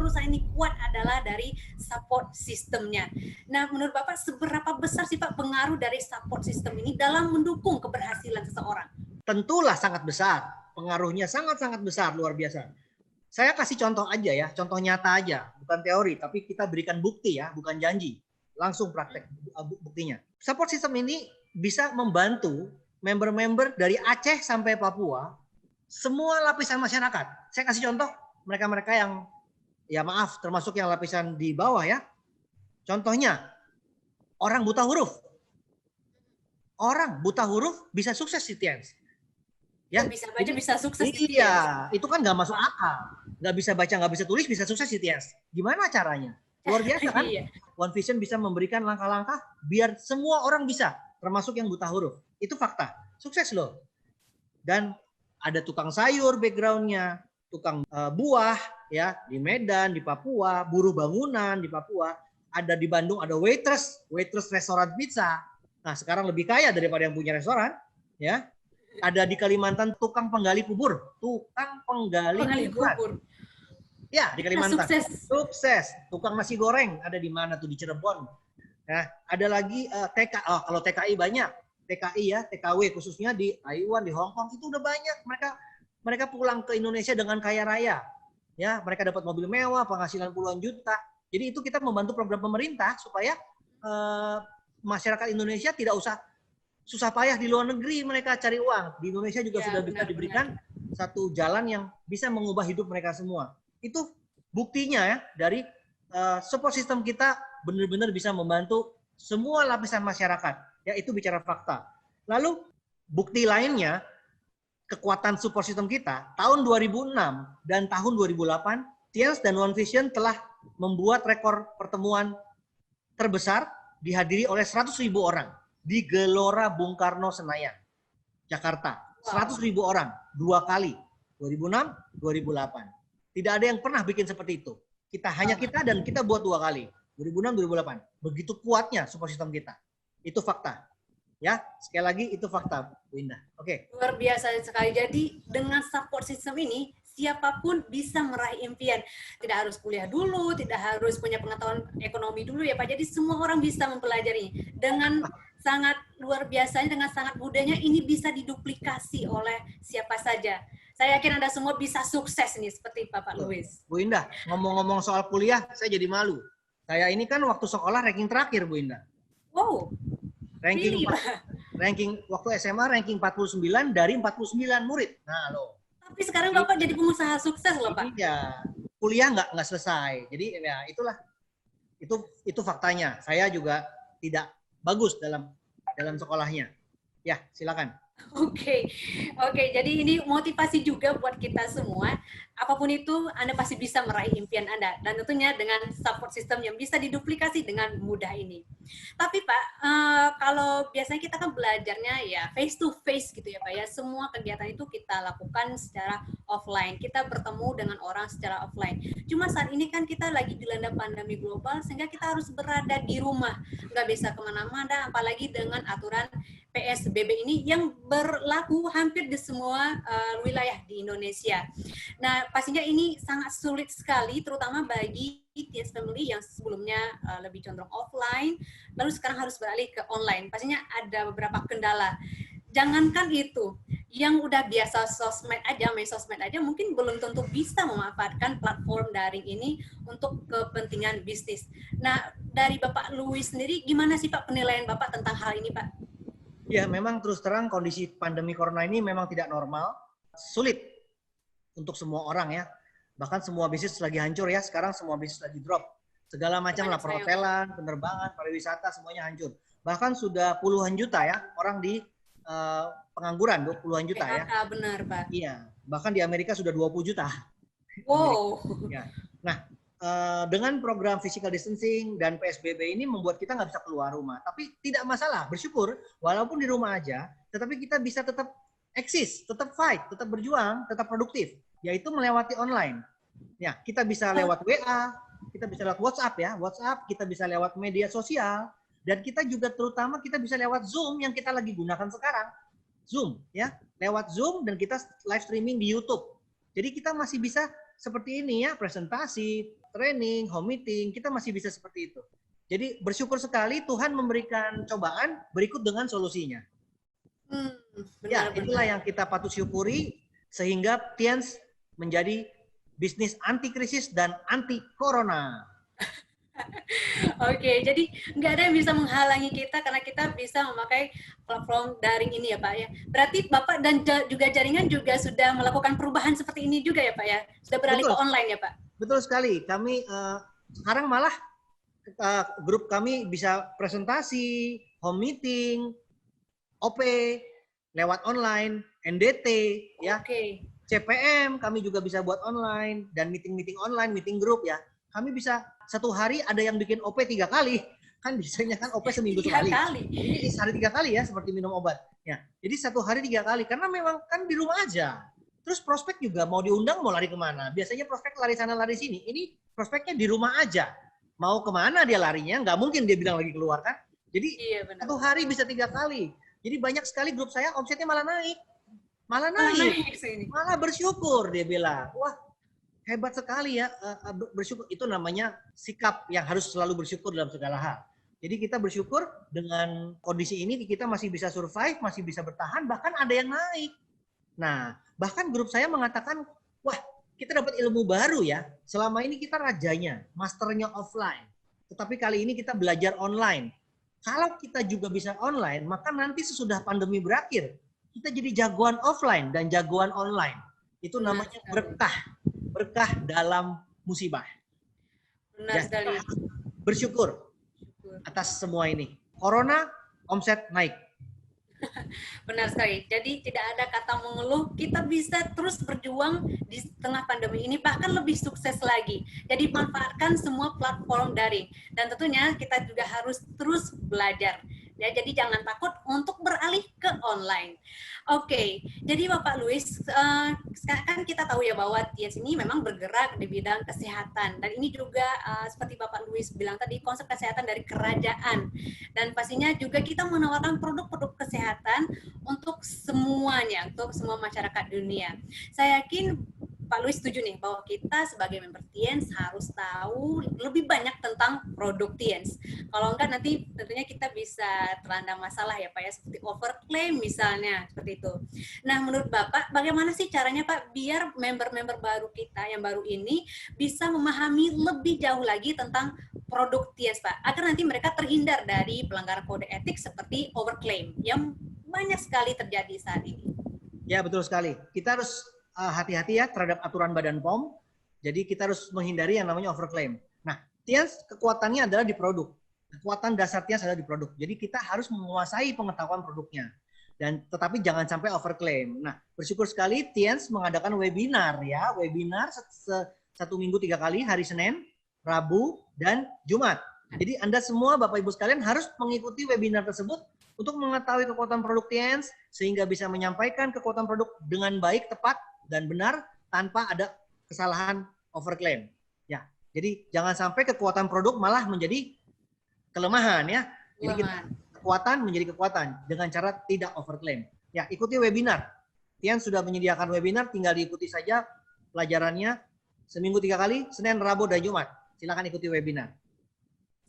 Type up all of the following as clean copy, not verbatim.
perusahaan ini kuat adalah dari support sistemnya. Nah, menurut Bapak seberapa besar sih Pak pengaruh dari support system ini dalam mendukung keberhasilan seseorang? Tentulah sangat besar. Pengaruhnya sangat-sangat besar, luar biasa. Saya kasih contoh aja ya, contoh nyata aja, bukan teori, tapi kita berikan bukti ya, bukan janji. Langsung praktek buktinya. Support system ini bisa membantu member-member dari Aceh sampai Papua, semua lapisan masyarakat. Saya kasih contoh, mereka-mereka yang, ya maaf, termasuk yang lapisan di bawah ya. Contohnya, orang buta huruf. Orang buta huruf bisa sukses di TIENS. Ya, bisa baca, bisa sukses di TIENS. Iya, itu kan nggak masuk akal. Nggak bisa baca, nggak bisa tulis, bisa sukses di TIENS. Gimana caranya? Luar biasa kan? One Vision bisa memberikan langkah-langkah biar semua orang bisa, termasuk yang buta huruf. Itu fakta. Sukses loh. Dan ada tukang sayur backgroundnya, tukang buah ya di Medan, di Papua, buruh bangunan di Papua, ada di Bandung ada waitress restoran pizza. Nah sekarang lebih kaya daripada yang punya restoran, ya. Ada di Kalimantan tukang penggali kubur, kubur. Ya di Kalimantan. Sukses. Tukang nasi goreng ada di mana tuh di Cirebon. Nah ada lagi kalau TKI banyak. TKI ya, TKW khususnya di Taiwan, di Hong Kong itu udah banyak. Mereka pulang ke Indonesia dengan kaya raya. Ya, mereka dapat mobil mewah, penghasilan puluhan juta. Jadi itu kita membantu program pemerintah supaya masyarakat Indonesia tidak usah susah payah di luar negeri mereka cari uang. Di Indonesia juga sudah bisa diberikan satu jalan yang bisa mengubah hidup mereka semua. Itu buktinya ya dari support system kita benar-benar bisa membantu semua lapisan masyarakat. Ya, itu bicara fakta. Lalu bukti lainnya, kekuatan support system kita, tahun 2006 dan tahun 2008, TIENS dan One Vision telah membuat rekor pertemuan terbesar dihadiri oleh 100.000 orang di Gelora Bung Karno Senayan, Jakarta. 100.000 orang, 2 kali, 2006, 2008. Tidak ada yang pernah bikin seperti itu. Kita dan kita buat 2 kali, 2006, 2008. Begitu kuatnya support system kita. Itu fakta. Ya, sekali lagi itu fakta, Bu Indah. Oke. Luar biasa sekali. Jadi dengan support system ini siapapun bisa meraih impian. Tidak harus kuliah dulu, tidak harus punya pengetahuan ekonomi dulu ya Pak. Jadi semua orang bisa mempelajari. Dengan sangat luar biasanya, dengan sangat mudahnya ini bisa diduplikasi oleh siapa saja. Saya yakin Anda semua bisa sukses nih seperti Bapak Louis. Bu Indah, ngomong-ngomong soal kuliah, saya jadi malu. Saya ini kan waktu sekolah ranking terakhir, Bu Indah. Wow. Ranking waktu SMA ranking 49 dari 49 murid. Nah, loh. Tapi sekarang Bapak jadi pengusaha sukses loh, Pak. Iya. Kuliah nggak selesai. Jadi ya itulah. Itu faktanya. Saya juga tidak bagus dalam sekolahnya. Ya, silakan. Oke. Jadi ini motivasi juga buat kita semua. Apapun itu, Anda pasti bisa meraih impian Anda. Dan tentunya dengan support system yang bisa diduplikasi dengan mudah ini. Tapi Pak, kalau biasanya kita kan belajarnya ya face to face gitu ya Pak ya. Semua kegiatan itu kita lakukan secara offline. Kita bertemu dengan orang secara offline. Cuma saat ini kan kita lagi dilanda pandemi global, sehingga kita harus berada di rumah. Nggak bisa kemana-mana, apalagi dengan aturan PSBB ini yang berlaku hampir di semua wilayah di Indonesia. Nah, pastinya ini sangat sulit sekali, terutama bagi TIENS Family yang sebelumnya lebih condong offline, lalu sekarang harus beralih ke online. Pastinya ada beberapa kendala. Jangankan itu, yang udah biasa main sosmed aja mungkin belum tentu bisa memanfaatkan platform daring ini untuk kepentingan bisnis. Nah, dari Bapak Louis sendiri, gimana sih Pak penilaian Bapak tentang hal ini, Pak? Ya, memang terus terang kondisi pandemi corona ini memang tidak normal, sulit untuk semua orang ya. Bahkan semua bisnis lagi hancur ya, sekarang semua bisnis lagi drop. Segala macam lah, perhotelan, penerbangan, pariwisata, semuanya hancur. Bahkan sudah puluhan juta ya, orang di pengangguran, puluhan juta ya. Benar, Pak. Iya, bahkan di Amerika sudah 20 juta. Wow. Ya. Nah, dengan program physical distancing dan PSBB ini membuat kita nggak bisa keluar rumah. Tapi tidak masalah, bersyukur walaupun di rumah aja, tetapi kita bisa tetap eksis, tetap fight, tetap berjuang, tetap produktif, yaitu melewati online. Ya, kita bisa lewat WA, kita bisa lewat WhatsApp, kita bisa lewat media sosial, dan kita juga terutama kita bisa lewat Zoom yang kita lagi gunakan sekarang. Zoom, ya, lewat Zoom dan kita live streaming di YouTube. Jadi kita masih bisa seperti ini ya, presentasi, training, home meeting, kita masih bisa seperti itu. Jadi bersyukur sekali Tuhan memberikan cobaan berikut dengan solusinya. Ya, itulah yang kita patut syukuri sehingga Tiens menjadi bisnis anti krisis dan anti corona. Oke, jadi nggak ada yang bisa menghalangi kita karena kita bisa memakai platform daring ini ya Pak ya. Berarti Bapak dan juga jaringan juga sudah melakukan perubahan seperti ini juga ya Pak ya? Sudah beralih ke online ya Pak? Betul sekali. Kami sekarang malah grup kami bisa presentasi, home meeting, OP, lewat online, NDT, ya. CPM kami juga bisa buat online, dan meeting-meeting online, meeting grup ya. Kami bisa satu hari ada yang bikin OP 3 kali. Kan biasanya kan OP seminggu sekali. Ini sehari 3 kali ya, seperti minum obat. Ya, jadi satu hari 3 kali, karena memang kan di rumah aja. Terus prospek juga mau diundang mau lari kemana? Biasanya prospek lari sana lari sini. Ini prospeknya di rumah aja. Mau kemana dia larinya? Nggak mungkin dia bilang lagi keluar kan? Jadi satu hari bisa 3 kali. Jadi banyak sekali grup saya omsetnya malah naik. Malah bersyukur dia bilang. Wah, hebat sekali ya, bersyukur. Itu namanya sikap yang harus selalu bersyukur dalam segala hal. Jadi kita bersyukur dengan kondisi ini kita masih bisa survive, masih bisa bertahan, bahkan ada yang naik. Nah, bahkan grup saya mengatakan, wah kita dapat ilmu baru ya. Selama ini kita rajanya, masternya offline. Tetapi kali ini kita belajar online. Kalau kita juga bisa online, maka nanti sesudah pandemi berakhir, kita jadi jagoan offline dan jagoan online. Itu namanya berkah. Berkah dalam musibah. Benar sekali. Bersyukur atas semua ini. Corona, omset naik. Benar sekali. Jadi tidak ada kata mengeluh, kita bisa terus berjuang di tengah pandemi ini, bahkan lebih sukses lagi. Jadi manfaatkan semua platform daring. Dan tentunya kita juga harus terus belajar. Ya, jadi jangan takut untuk beralih ke online. Oke, jadi Bapak Louis, kan kita tahu ya bahwa Tiens ini memang bergerak di bidang kesehatan. Dan ini juga seperti Bapak Louis bilang tadi, konsep kesehatan dari kerajaan. Dan pastinya juga kita menawarkan produk-produk kesehatan untuk semuanya, untuk semua masyarakat dunia. Saya yakin Pak Louis setuju nih bahwa kita sebagai member Tiens harus tahu lebih banyak tentang produk Tiens. Kalau enggak nanti tentunya kita bisa terlanda masalah ya Pak ya, seperti overclaim misalnya, seperti itu. Nah menurut Bapak bagaimana sih caranya Pak biar member-member baru kita yang baru ini bisa memahami lebih jauh lagi tentang produk Tiens Pak, agar nanti mereka terhindar dari pelanggaran kode etik seperti overclaim yang banyak sekali terjadi saat ini. Ya betul sekali, kita harus hati-hati ya terhadap aturan Badan POM. Jadi kita harus menghindari yang namanya overclaim. Nah, Tiens kekuatannya adalah di produk. Kekuatan dasar Tiens adalah di produk. Jadi kita harus menguasai pengetahuan produknya. Dan tetapi jangan sampai overclaim. Nah, bersyukur sekali Tiens mengadakan webinar ya, webinar satu minggu 3 kali, hari Senin, Rabu, dan Jumat. Jadi Anda semua Bapak Ibu sekalian harus mengikuti webinar tersebut untuk mengetahui kekuatan produk Tiens sehingga bisa menyampaikan kekuatan produk dengan baik, tepat, dan benar tanpa ada kesalahan overclaim. Ya, jadi jangan sampai kekuatan produk malah menjadi kelemahan ya. Jadi kekuatan menjadi kekuatan dengan cara tidak overclaim. Ya, ikuti webinar. Tiens sudah menyediakan webinar, tinggal diikuti saja pelajarannya seminggu 3 kali, Senin, Rabu, dan Jumat. Silakan ikuti webinar.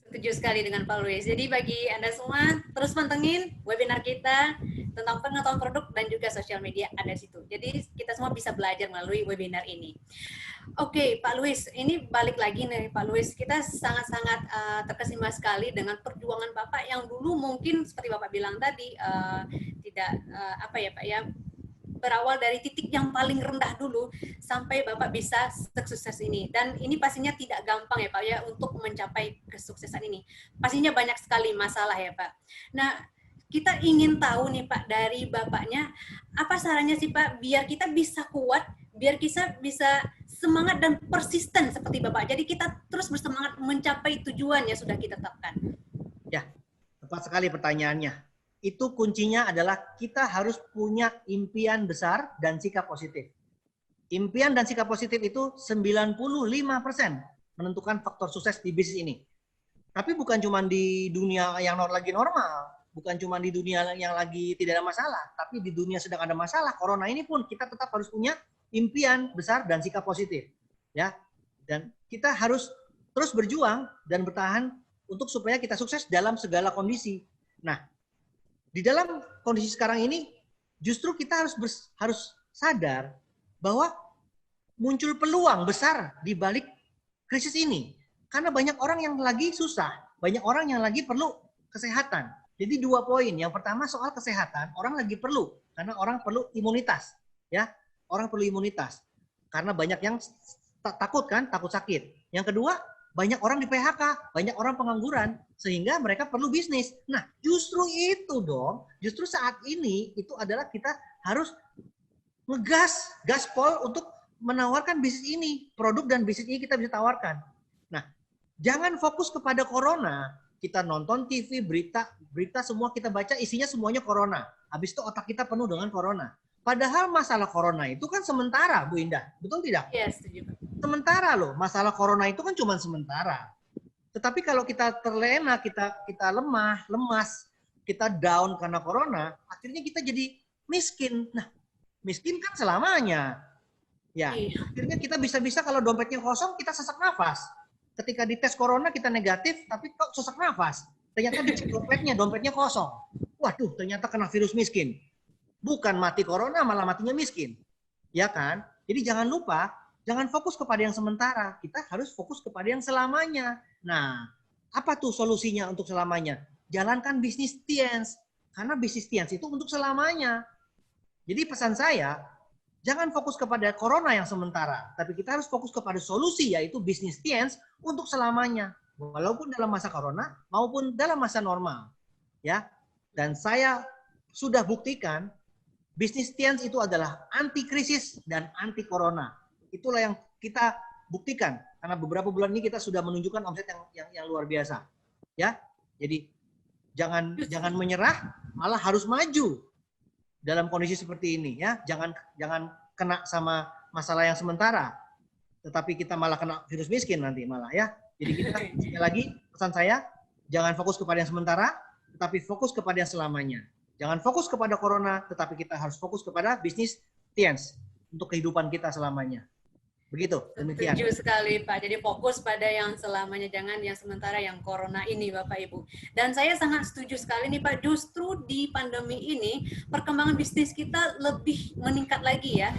Setuju sekali dengan Pak Louis. Jadi bagi Anda semua, terus pantengin webinar kita tentang pengetahuan produk dan juga sosial media ada di situ. Jadi kita semua bisa belajar melalui webinar ini. Oke, Pak Louis, ini balik lagi nih Pak Louis. Kita sangat-sangat terkesima sekali dengan perjuangan Bapak yang dulu mungkin seperti Bapak bilang tadi, tidak apa ya Pak ya, berawal dari titik yang paling rendah dulu sampai Bapak bisa sukses ini. Dan ini pastinya tidak gampang ya Pak ya untuk mencapai kesuksesan ini. Pastinya banyak sekali masalah ya Pak. Nah, kita ingin tahu nih Pak dari Bapaknya, apa sarannya sih Pak biar kita bisa kuat, biar kita bisa semangat dan persisten seperti Bapak. Jadi kita terus bersemangat mencapai tujuan yang sudah kita tetapkan. Ya, tepat sekali pertanyaannya. Itu kuncinya adalah kita harus punya impian besar dan sikap positif. Impian dan sikap positif itu 95% menentukan faktor sukses di bisnis ini. Tapi bukan cuma di dunia yang lagi normal, bukan cuma di dunia yang lagi tidak ada masalah, tapi di dunia sedang ada masalah, corona ini pun kita tetap harus punya impian besar dan sikap positif. ya. Dan kita harus terus berjuang dan bertahan untuk supaya kita sukses dalam segala kondisi. Nah, di dalam kondisi sekarang ini justru kita harus sadar bahwa muncul peluang besar di balik krisis ini. Karena banyak orang yang lagi susah, banyak orang yang lagi perlu kesehatan. Jadi 2 poin. Yang pertama soal kesehatan, orang lagi perlu karena orang perlu imunitas, ya. Orang perlu imunitas. Karena banyak yang takut kan, takut sakit. Yang kedua, banyak orang di PHK, banyak orang pengangguran, sehingga mereka perlu bisnis. Nah, justru itu dong, justru saat ini itu adalah kita harus ngegas, gaspol untuk menawarkan bisnis ini, produk dan bisnis ini kita bisa tawarkan. Nah, jangan fokus kepada corona. Kita nonton TV, berita semua kita baca isinya semuanya corona. Habis itu otak kita penuh dengan corona. Padahal masalah corona itu kan sementara, Bu Indah. Betul tidak? Yes, setuju. Sementara loh, masalah corona itu kan cuma sementara. Tetapi kalau kita terlena, kita lemah, lemas, kita down karena corona, akhirnya kita jadi miskin. Nah, miskin kan selamanya. Ya, akhirnya kita bisa-bisa kalau dompetnya kosong, kita sesak nafas. Ketika dites corona kita negatif, tapi kok sesak nafas. Ternyata dicek dompetnya kosong. Waduh, ternyata kena virus miskin. Bukan mati corona, malah matinya miskin. Ya kan? Jadi jangan lupa, jangan fokus kepada yang sementara. Kita harus fokus kepada yang selamanya. Nah, apa tuh solusinya untuk selamanya? Jalankan bisnis Tiens. Karena bisnis Tiens itu untuk selamanya. Jadi pesan saya, jangan fokus kepada corona yang sementara. Tapi kita harus fokus kepada solusi, yaitu bisnis Tiens untuk selamanya. Walaupun dalam masa corona maupun dalam masa normal. Ya. Dan saya sudah buktikan, bisnis Tiens itu adalah anti krisis dan anti corona. Itulah yang kita buktikan karena beberapa bulan ini kita sudah menunjukkan omset yang luar biasa. Ya. Jadi jangan menyerah, malah harus maju dalam kondisi seperti ini ya. Jangan kena sama masalah yang sementara. Tetapi kita malah kena virus miskin nanti malah ya. Jadi kita sekali lagi pesan saya, jangan fokus kepada yang sementara, tetapi fokus kepada yang selamanya. Jangan fokus kepada corona, tetapi kita harus fokus kepada bisnis Tiens untuk kehidupan kita selamanya. Begitu, demikian. Setuju sekali Pak, jadi fokus pada yang selamanya, jangan yang sementara, yang corona ini Bapak Ibu. Dan saya sangat setuju sekali nih Pak, justru di pandemi ini perkembangan bisnis kita lebih meningkat lagi ya.